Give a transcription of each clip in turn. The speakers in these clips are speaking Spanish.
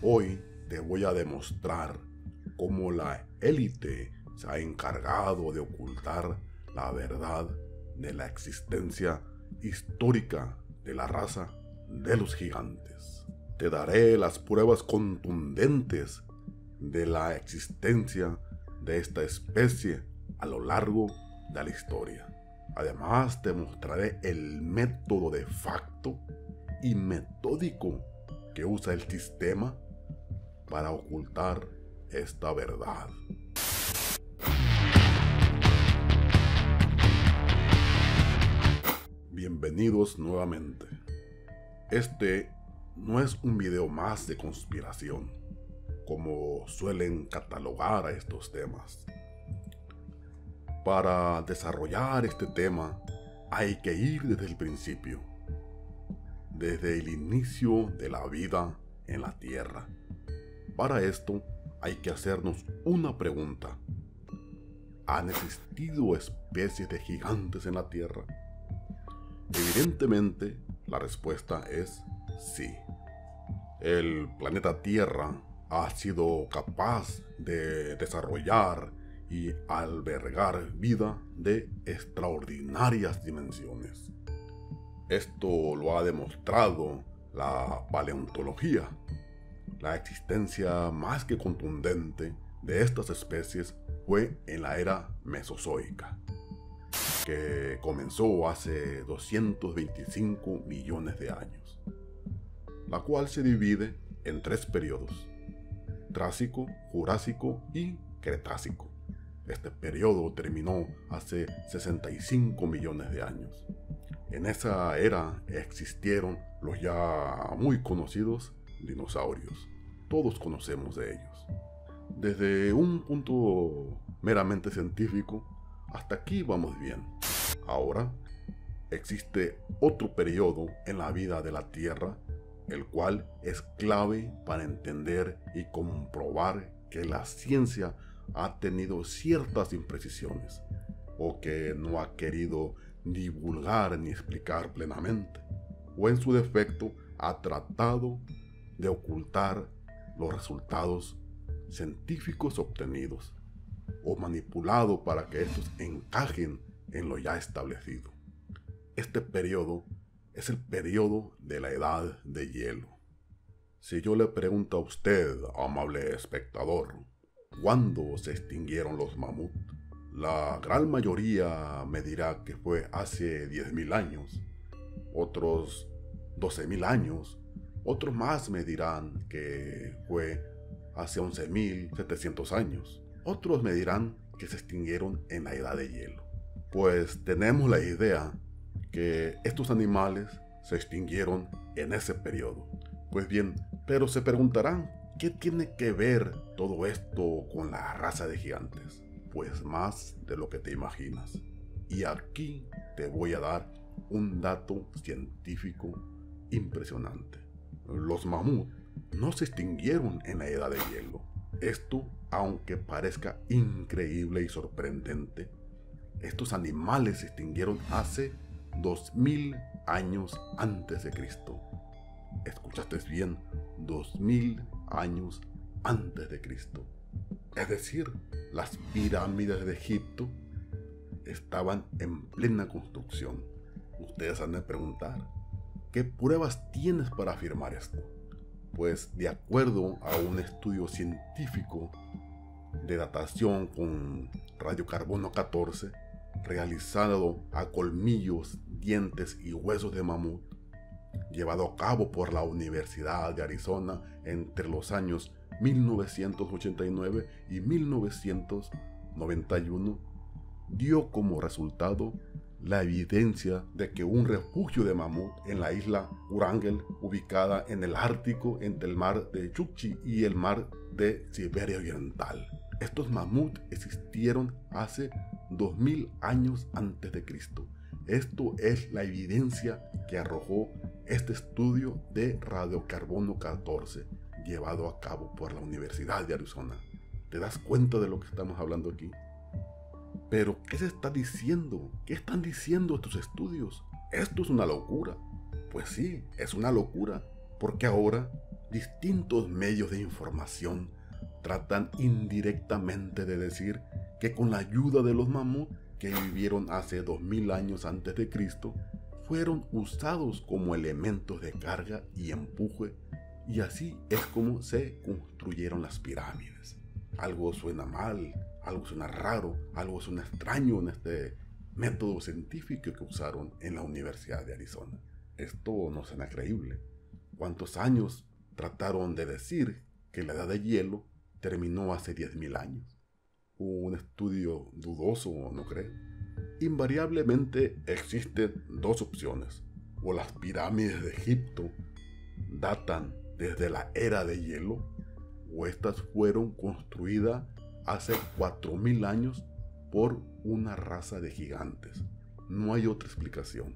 Hoy te voy a demostrar cómo la élite se ha encargado de ocultar la verdad de la existencia histórica de la raza de los gigantes. Te daré las pruebas contundentes de la existencia de esta especie a lo largo de la historia. Además, te mostraré el método de facto y metódico que usa el sistema para ocultar esta verdad. Bienvenidos nuevamente. Este no es un video más de conspiración, como suelen catalogar a estos temas. Para desarrollar este tema hay que ir desde el principio, desde el inicio de la vida en la Tierra. Para esto hay que hacernos una pregunta. ¿Han existido especies de gigantes en la Tierra? Evidentemente, la respuesta es sí. El planeta Tierra ha sido capaz de desarrollar y albergar vida de extraordinarias dimensiones. Esto lo ha demostrado la paleontología. La existencia más que contundente de estas especies fue en la era mesozoica, que comenzó hace 225 millones de años, la cual se divide en 3 periodos: Trásico, Jurásico y Cretácico. Este periodo terminó hace 65 millones de años. En esa era existieron los ya muy conocidos dinosaurios. Todos conocemos de ellos. Desde un punto meramente científico, hasta aquí vamos bien. Ahora, existe otro periodo en la vida de la Tierra, el cual es clave para entender y comprobar que la ciencia ha tenido ciertas imprecisiones, o que no ha querido divulgar ni explicar plenamente, o en su defecto ha tratado de ocultar los resultados científicos obtenidos, o manipulado para que estos encajen en lo ya establecido. Este periodo es el periodo de la edad de hielo. Si yo le pregunto a usted, amable espectador, ¿cuándo se extinguieron los mamuts? La gran mayoría me dirá que fue hace 10.000 años, otros 12.000 años, otros más me dirán que fue hace 11.700 años, otros me dirán que se extinguieron en la edad de hielo. Pues tenemos la idea que estos animales se extinguieron en ese periodo. Pues bien, pero se preguntarán, ¿qué tiene que ver todo esto con la raza de gigantes? Pues más de lo que te imaginas. Y aquí te voy a dar un dato científico impresionante. Los mamuts no se extinguieron en la edad de hielo. Esto, aunque parezca increíble y sorprendente, estos animales se extinguieron hace 2000 años antes de Cristo. ¿Escuchaste bien? 2000 años antes de Cristo. Es decir, las pirámides de Egipto estaban en plena construcción. Ustedes han de preguntar, ¿qué pruebas tienes para afirmar esto? Pues de acuerdo a un estudio científico de datación con radiocarbono 14, realizado a colmillos, dientes y huesos de mamut, llevado a cabo por la Universidad de Arizona entre los años 1989 y 1991, dio como resultado la evidencia de que un refugio de mamut en la isla Wrangel, ubicada en el Ártico entre el mar de Chukchi y el mar de Siberia Oriental. Estos mamuts existieron hace 2000 años antes de Cristo. Esto es la evidencia que arrojó este estudio de radiocarbono 14, llevado a cabo por la Universidad de Arizona. ¿Te das cuenta de lo que estamos hablando aquí? Pero, ¿qué se está diciendo? ¿Qué están diciendo estos estudios? Esto es una locura. Pues sí, es una locura, porque ahora Distintos medios de información tratan indirectamente de decir que con la ayuda de los mamuts que vivieron hace 2000 años antes de Cristo, fueron usados como elementos de carga y empuje, y así es como se construyeron las pirámides. Algo suena mal, algo suena raro, algo suena extraño en este método científico que usaron en la Universidad de Arizona. Esto no suena creíble. ¿Cuántos años trataron de decir que la edad de hielo terminó hace 10.000 años? Un estudio dudoso, ¿no creen? Invariablemente existen dos opciones. O las pirámides de Egipto datan desde la era de hielo, o estas fueron construidas hace 4.000 años por una raza de gigantes. No hay otra explicación.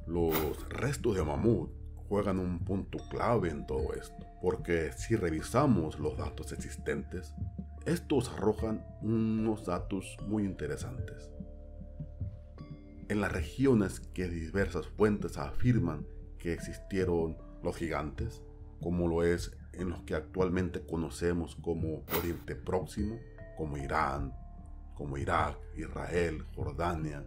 Los restos de mamut juegan un punto clave en todo esto, porque si revisamos los datos existentes, estos arrojan unos datos muy interesantes. En las regiones que diversas fuentes afirman que existieron los gigantes, como lo es en los que actualmente conocemos como Oriente Próximo, como Irán, como Irak, Israel, Jordania,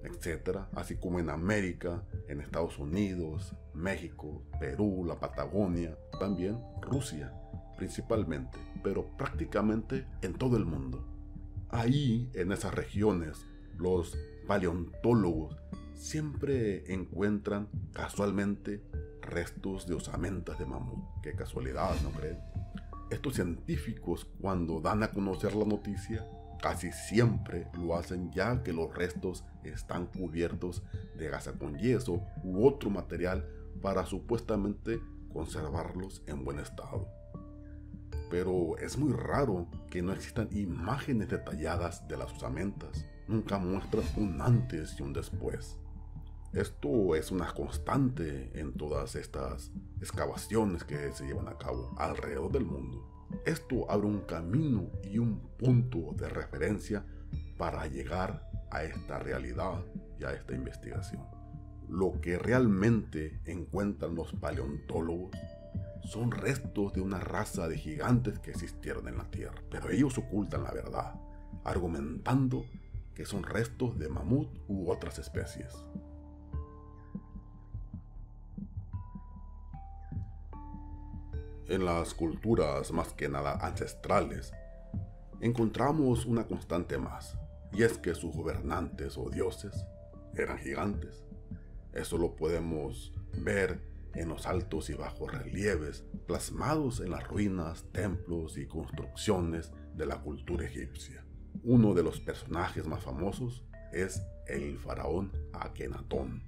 etc., así como en América, en Estados Unidos, México, Perú, la Patagonia, también Rusia, principalmente, pero prácticamente en todo el mundo. Ahí, en esas regiones, los paleontólogos siempre encuentran casualmente restos de osamentas de mamut. Qué casualidad, ¿no creen? Estos científicos, cuando dan a conocer la noticia, casi siempre lo hacen ya que los restos están cubiertos de gasa con yeso u otro material para supuestamente conservarlos en buen estado. Pero es muy raro que no existan imágenes detalladas de las osamentas. Nunca muestran un antes y un después. Esto es una constante en todas estas excavaciones que se llevan a cabo alrededor del mundo. Esto abre un camino y un punto de referencia para llegar a esta realidad y a esta investigación. Lo que realmente encuentran los paleontólogos son restos de una raza de gigantes que existieron en la Tierra, pero ellos ocultan la verdad, argumentando que son restos de mamut u otras especies. En las culturas más que nada ancestrales, encontramos una constante más, y es que sus gobernantes o dioses eran gigantes. Eso lo podemos ver en los altos y bajos relieves plasmados en las ruinas, templos y construcciones de la cultura egipcia. Uno de los personajes más famosos es el faraón Akenatón.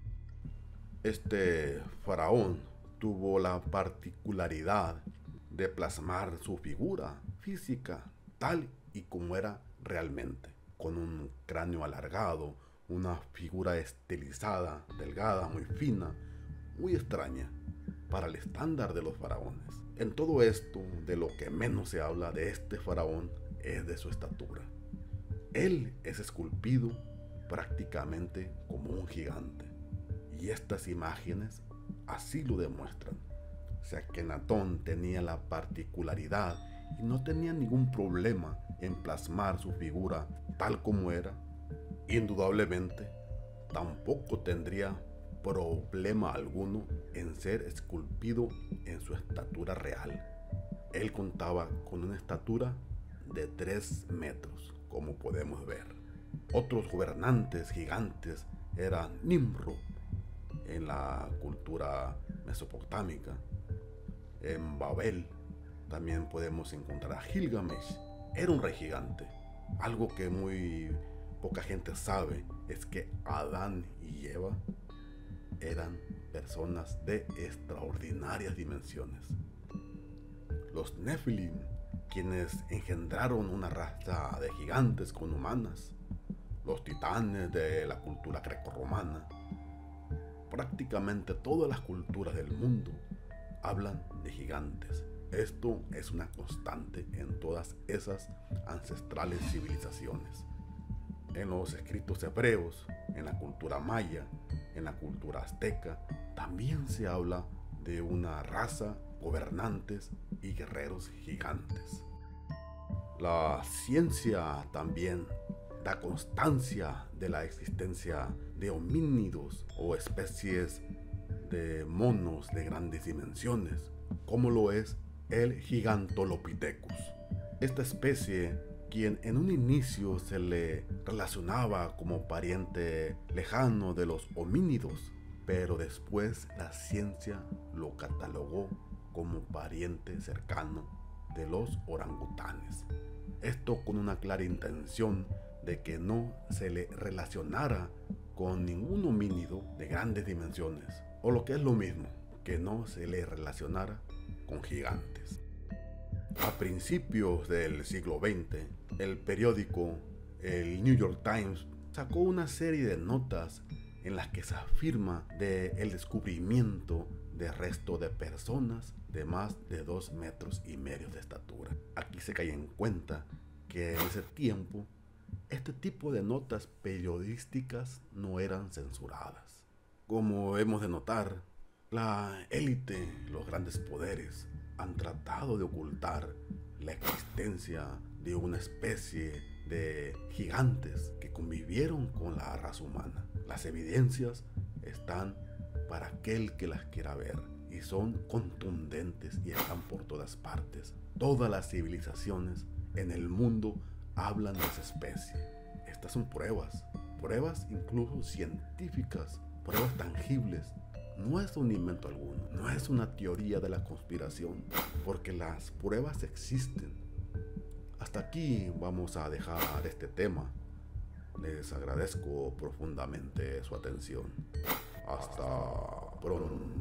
Este faraón tuvo la particularidad de plasmar su figura física tal y como era realmente, con un cráneo alargado, una figura estilizada, delgada, muy fina, muy extraña para el estándar de los faraones. En todo esto, de lo que menos se habla de este faraón es de su estatura. Él es esculpido prácticamente como un gigante, y estas imágenes así lo demuestran. O sea, que Akenatón tenía la particularidad y no tenía ningún problema en plasmar su figura tal como era. Indudablemente, tampoco tendría problema alguno en ser esculpido en su estatura real. Él contaba con una estatura de 3 metros, como podemos ver. Otros gobernantes gigantes eran Nimrod en la cultura mesopotámica. En Babel también podemos encontrar a Gilgamesh. Era un rey gigante. Algo que muy poca gente sabe es que Adán y Eva eran personas de extraordinarias dimensiones. Los Nefilim, quienes engendraron una raza de gigantes con humanas. Los titanes de la cultura grecorromana. Prácticamente todas las culturas del mundo hablan de gigantes. Esto es una constante en todas esas ancestrales civilizaciones. En los escritos hebreos, en la cultura maya, en la cultura azteca, también se habla de una raza gobernantes y guerreros gigantes. La ciencia también da constancia de la existencia de homínidos o especies de monos de grandes dimensiones, como lo es el Gigantolopithecus. Esta especie, quien en un inicio se le relacionaba como pariente lejano de los homínidos, pero después la ciencia lo catalogó como pariente cercano de los orangutanes. Esto con una clara intención de que no se le relacionara con ningún homínido de grandes dimensiones, o lo que es lo mismo, que no se le relacionara con gigantes. A principios del siglo XX, el periódico el New York Times sacó una serie de notas en las que se afirma el descubrimiento de restos de personas de más de 2,5 metros de estatura. Aquí se cae en cuenta que en ese tiempo este tipo de notas periodísticas no eran censuradas. Como hemos de notar, la élite, los grandes poderes, han tratado de ocultar la existencia de una especie de gigantes que convivieron con la raza humana. Las evidencias están para aquel que las quiera ver y son contundentes y están por todas partes. Todas las civilizaciones en el mundo hablan de esa especie. Estas son pruebas incluso científicas, pruebas tangibles. No es un invento alguno, no es una teoría de la conspiración, porque las pruebas existen. Hasta aquí vamos a dejar este tema. Les agradezco profundamente su atención. Hasta pronto.